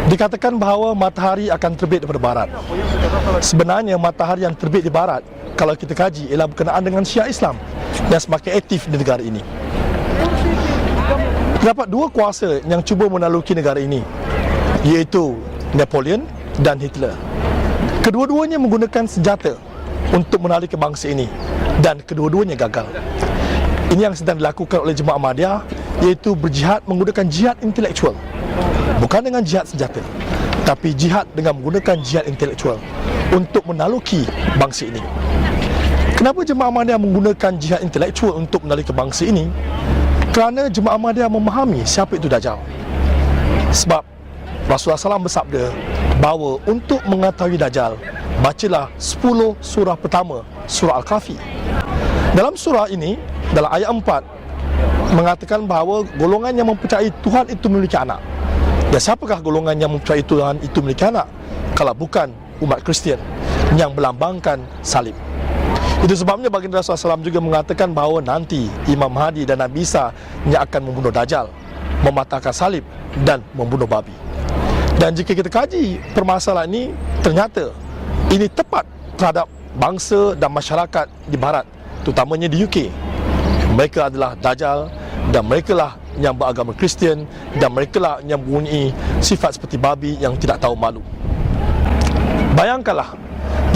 Dikatakan bahawa matahari akan terbit daripada barat. Sebenarnya matahari yang terbit di barat, kalau kita kaji, ialah berkenaan dengan Syiah Islam yang semakin aktif di negara ini. Terdapat dua kuasa yang cuba menaluki negara ini, iaitu Napoleon dan Hitler. Kedua-duanya menggunakan senjata untuk menarik ke bangsa ini, dan kedua-duanya gagal. Ini yang sedang dilakukan oleh Jemaah Ahmadiyah, iaitu berjihad menggunakan jihad intelektual. Bukan dengan jihad senjata, tapi jihad dengan menggunakan jihad intelektual untuk menaluki bangsa ini. Kenapa Jemaah Ahmadiyah menggunakan jihad intelektual untuk menaluki bangsa ini? Kerana Jemaah Ahmadiyah memahami siapa itu Dajjal. Sebab Rasulullah SAW bersabda bahawa untuk mengetahui Dajjal, bacalah 10 surah pertama, surah Al-Kahfi. Dalam surah ini, dalam ayat 4, mengatakan bahawa golongan yang mempercayai Tuhan itu memiliki anak. Dan siapakah golongan yang mempercayai Tuhan itu memiliki anak? Kalau bukan umat Kristian yang melambangkan salib. Itu sebabnya baginda Rasulullah SAW juga mengatakan bahawa nanti Imam Mahdi dan Nabi Isa yang akan membunuh Dajjal, mematahkan salib dan membunuh babi. Dan jika kita kaji permasalahan ini, ternyata ini tepat terhadap bangsa dan masyarakat di barat, terutamanya di UK. Mereka adalah Dajjal, dan mereka lah yang beragama Kristian, dan mereka lah yang mempunyai sifat seperti babi yang tidak tahu malu. Bayangkanlah,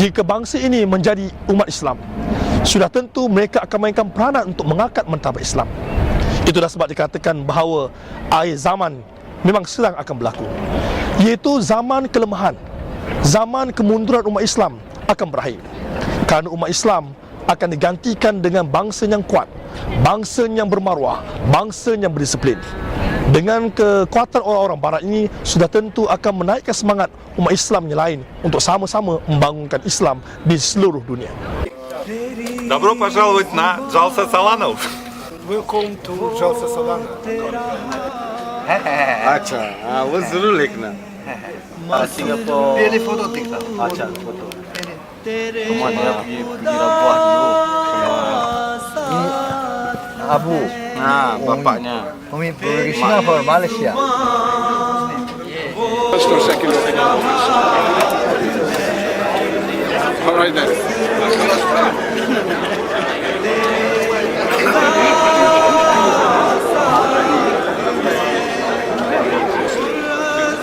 jika bangsa ini menjadi umat Islam, sudah tentu mereka akan mainkan peranan untuk mengangkat martabat Islam. Itulah sebab dikatakan bahawa akhir zaman memang sedang akan berlaku, iaitu zaman kelemahan, zaman kemunduran umat Islam akan berakhir. Kerana umat Islam akan digantikan dengan bangsa yang kuat, bangsa yang bermaruah, bangsa yang berdisiplin. Dengan kekuatan orang-orang barat ini, sudah tentu akan menaikkan semangat umat Islam yang lain untuk sama-sama membangunkan Islam di seluruh dunia. Добро пожаловать на Джалса Саланов. Welcome to Jalsa Salana. अच्छा हाँ वो जरूर लिखना Singapore. पहले photo दिखा अच्छा photo kemana pengira buah dulu Abu हाँ bapaknya Umi pergi Singapura Malaysia Alright then.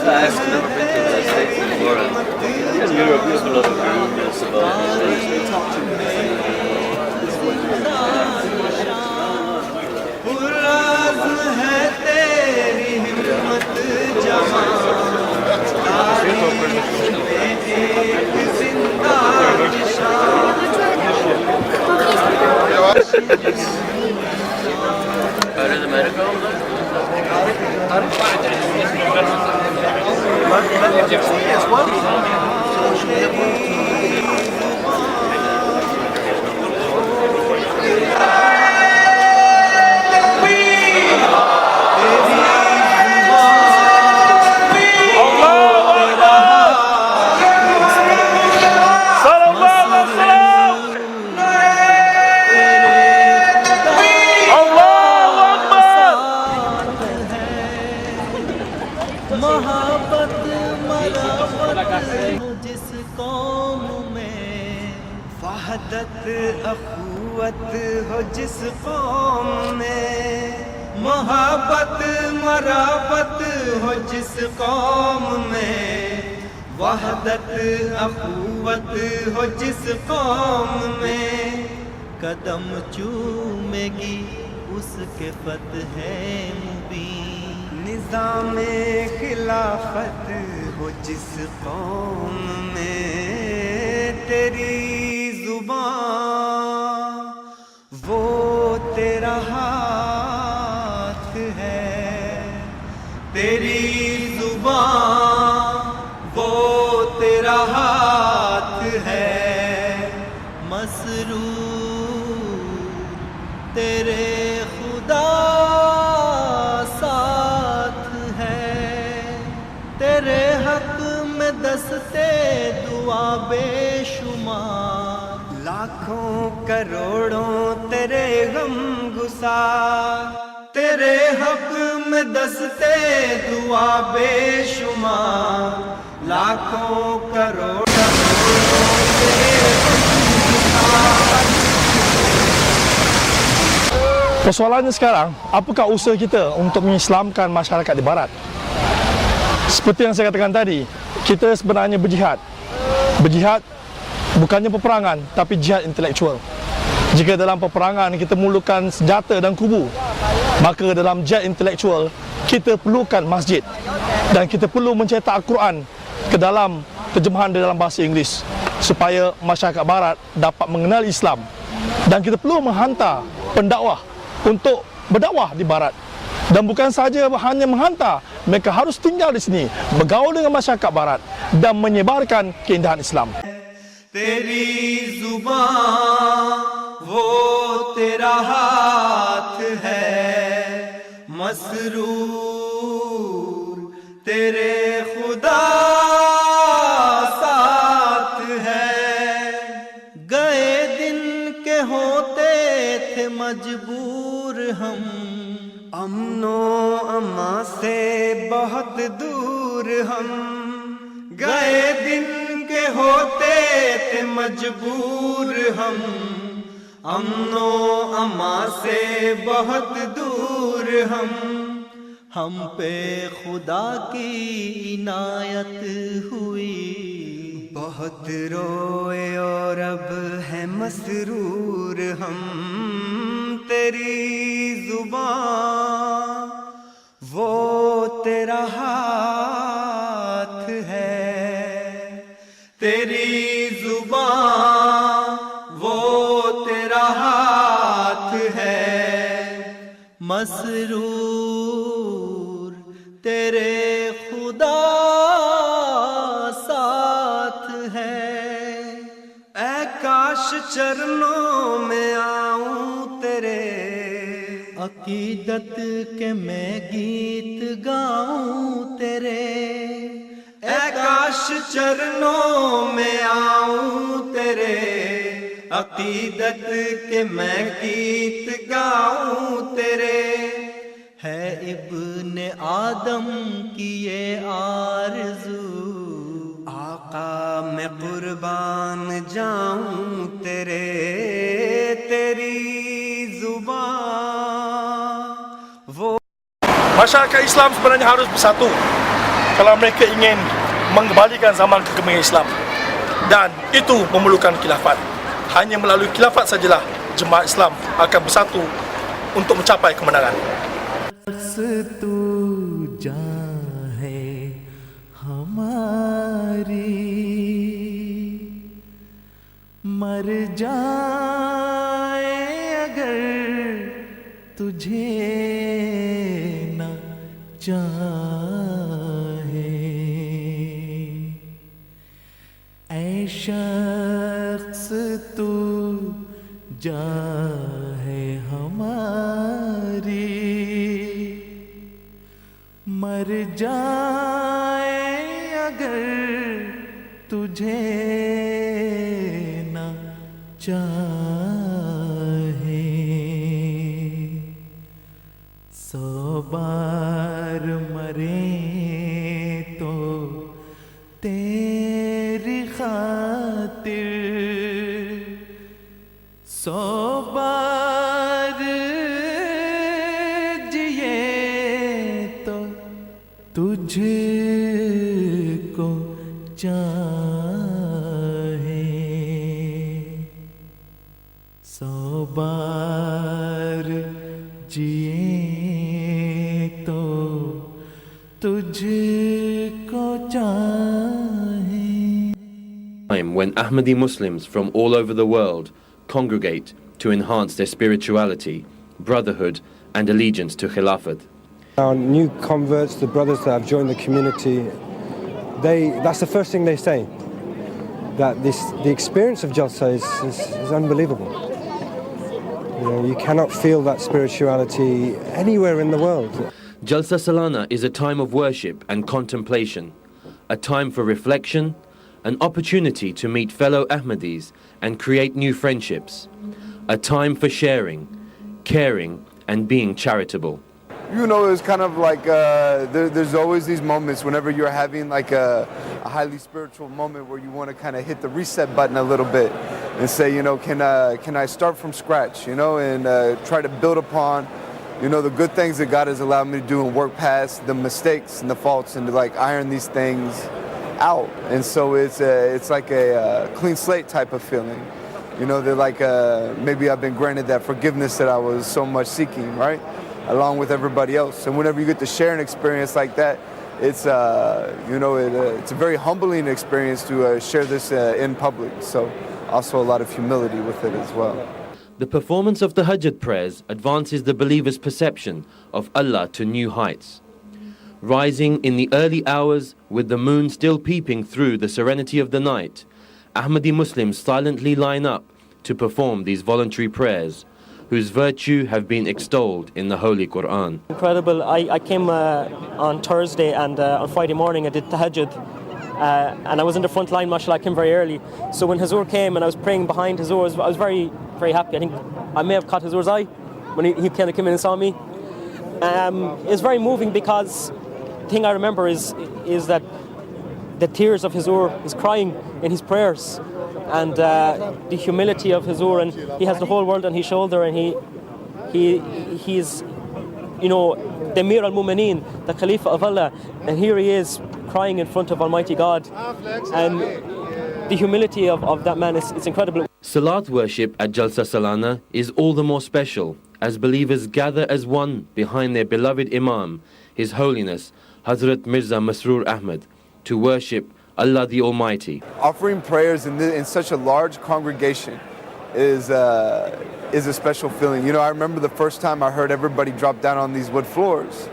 I've never been to the States before. In Europe, there's a lot of rumors about जिस कौम में वहदत अखुवत हो जिस कौम में मोहब्बत मराबत हो जिस कौम में वहदत अखुवत हो जिस कौम में कदम चूमेगी उसके फतह मुबीन निज़ाम खिलाफत हो जिस कौम में तेरी जुबान वो तेरा हाथ है तेरी जुबान वो तेरा हाथ है मसरूर तेरे खुदा साथ है तेरे हक में दस्ते दुआ बेशुमार लाखों करोड़ों तेरे गम गुसार तेरे हक में दस्ते दुआ बेशुमार लाखों crore Persoalannya sekarang, apakah usaha kita untuk mengislamkan masyarakat di Barat? Seperti yang saya katakan tadi, kita sebenarnya berjihad. Berjihad bukannya peperangan, tapi jihad intelektual. Jika dalam peperangan kita memerlukan senjata dan kubu, maka dalam jihad intelektual kita perlukan masjid. Dan kita perlu mencetak Al-Quran ke dalam terjemahan dalam bahasa Inggeris supaya masyarakat Barat dapat mengenal Islam. Dan kita perlu menghantar pendakwah untuk berdakwah di Barat. Dan bukan sahaja hanya menghantar, mereka harus tinggal di sini, bergaul dengan masyarakat Barat dan menyebarkan keindahan Islam. तेरी जुबान वो तेरा हाथ है मसरूर तेरे खुदा साथ है गए दिन के होते थे मजबूर हम अमनो अमा से बहुत दूर हम गए दिन के होते थे मजबूर हम अमनो अमा से बहुत दूर हम पे खुदा की इनायत हुई बहुत रोए और अब है मसरूर हम तेरी जुबान वो तेरा हाथ है तेरी जुबान वो तेरा हाथ है मसरूर तेरे खुदा साथ है ऐ काश चरणों में आऊं तेरे अकीदत के मैं गीत गाऊं तेरे ऐ काश चरणों में आऊं तेरे अकीदत के मैं गीत गाऊं तेरे है इब्ने आदम की ये आरज़ू आका मैं कुर्बान जाऊं तेरे तेरी जुबान वो Masyarakat Islam sebenarnya harus bersatu kalau mereka ingin mengembalikan zaman kegemilangan Islam. Dan itu memerlukan khilafat. Hanya melalui khilafat sajalah jemaah Islam akan bersatu untuk mencapai kemenangan. तू जहाँ है हमारी मर जाए अगर तुझे न चाहे ऐ शख्स तू जहाँ है हमारी मर जाए अगर तुझे न चाहे 100 बार मरे तो तेरी खातिर 100 बार जिए तो तुझको चाहे 100 बार जिए तो तुझको चाहे. Time when Ahmadi Muslims from all over the world congregate to enhance their spirituality, brotherhood and allegiance to Khilafat. Our new converts, the brothers that have joined the community, that's the first thing they say, that the experience of Jalsa is unbelievable. You cannot feel that spirituality anywhere in the world. Jalsa Salana is a time of worship and contemplation, a time for reflection, an opportunity to meet fellow Ahmadis and create new friendships, a time for sharing, caring and being charitable. You know, it's kind of like there's always these moments whenever you're having like a highly spiritual moment where you want to kind of hit the reset button a little bit and say, you know, can I start from scratch, you know, and try to build upon, you know, the good things that God has allowed me to do and work past the mistakes and the faults and to like iron these things out. And so it's like a clean slate type of feeling, you know, that like maybe I've been granted that forgiveness that I was so much seeking, right? Along with everybody else. And whenever you get to share an experience like that, it's you know, it's a very humbling experience to share this in public. So also a lot of humility with it as well. The performance of the Hajjat prayers advances the believer's perception of Allah to new heights. Rising in the early hours with the moon still peeping through the serenity of the night, Ahmadi Muslims silently line up to perform these voluntary prayers, whose virtue have been extolled in the Holy Quran. Incredible. I came on Thursday and on Friday morning I did Tahajjud and I was in the front line, mashallah. I came very early. So when Hazur came and I was praying behind Hazur, I was very, very happy. I think I may have caught Hazur's eye when he kind of came in and saw me. It's very moving because the thing I remember is that the tears of Hazur is crying in his prayers, and the humility of Hazur, and he has the whole world on his shoulder, and he's, you know, the Amir al-Mu'mineen, the Khalifah of Allah, and here he is crying in front of Almighty God, and the humility of that man is incredible. Salat worship at Jalsa Salana is all the more special as believers gather as one behind their beloved Imam, His Holiness Hazrat Mirza Masroor Ahmad, to worship Allah the Almighty. Offering prayers in such a large congregation is a special feeling. You know, I remember the first time I heard everybody drop down on these wood floors,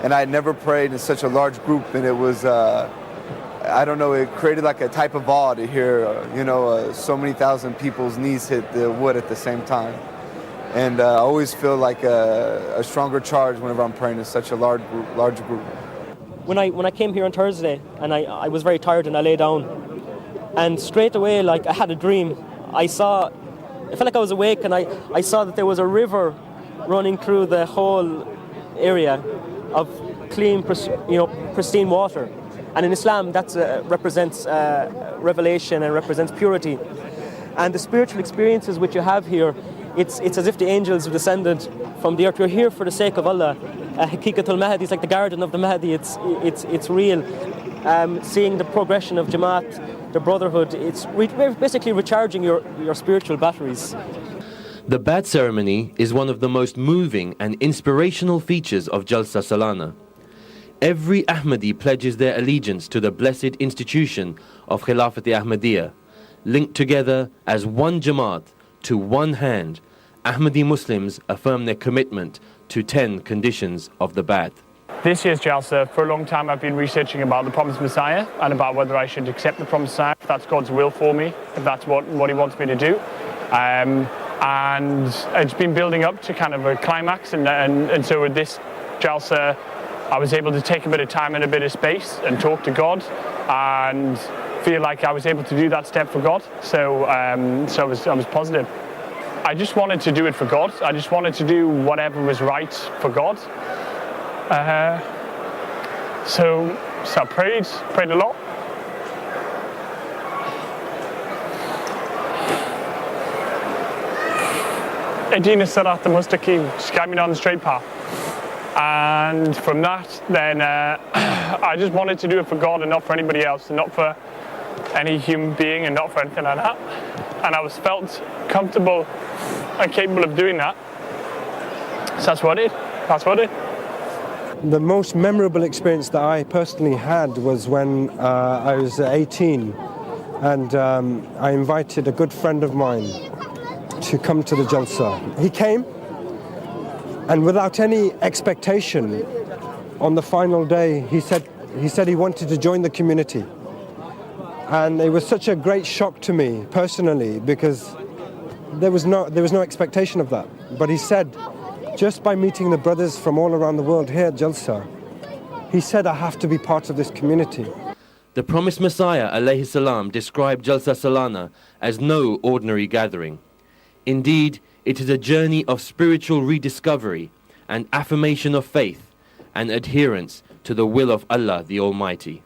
and I had never prayed in such a large group, and it was, I don't know, it created like a type of awe to hear, you know, so many thousand people's knees hit the wood at the same time. And I always feel like a stronger charge whenever I'm praying in such a large group. When I came here on Thursday, and I was very tired and I lay down, and straight away, like, I had a dream. I felt like I was awake, and I saw that there was a river running through the whole area of clean, pristine water. And in Islam, that represents revelation and represents purity. And the spiritual experiences which you have here, it's as if the angels have descended from the earth. You're here for the sake of Allah. Hakikatul Mahdi is like the garden of the Mahdi. It's real. Seeing the progression of Jamaat, the brotherhood, it's basically recharging your spiritual batteries. The Bad ceremony is one of the most moving and inspirational features of Jalsa Salana. Every Ahmadi pledges their allegiance to the blessed institution of Khilafat Ahmadiyya. Linked together as one Jamaat, to one hand, Ahmadi Muslims affirm their commitment to 10 conditions of the Ba'ath. This year's Jalsa, for a long time I've been researching about the Promised Messiah and about whether I should accept the Promised Messiah, if that's God's will for me, if that's what He wants me to do. And it's been building up to kind of a climax, and so with this Jalsa, I was able to take a bit of time and a bit of space and talk to God and feel like I was able to do that step for God. So I was positive. I just wanted to do it for God. I just wanted to do whatever was right for God. So I prayed a lot. Adina Sarat al-Mustaqim, just got me down the straight path. And from that, then I just wanted to do it for God and not for anybody else, and not for any human being, and not for anything like that. And I was felt comfortable and capable of doing that. So that's what I did. That's what I did. The most memorable experience that I personally had was when I was 18, and I invited a good friend of mine to come to the Jalsa. He came, and without any expectation, on the final day, he said he wanted to join the community. And it was such a great shock to me personally, because there was no expectation of that. But he said, just by meeting the brothers from all around the world here at Jalsa, he said, I have to be part of this community. The promised Messiah alayhi salam described Jalsa Salana as no ordinary gathering. Indeed, it is a journey of spiritual rediscovery and affirmation of faith and adherence to the will of Allah the Almighty.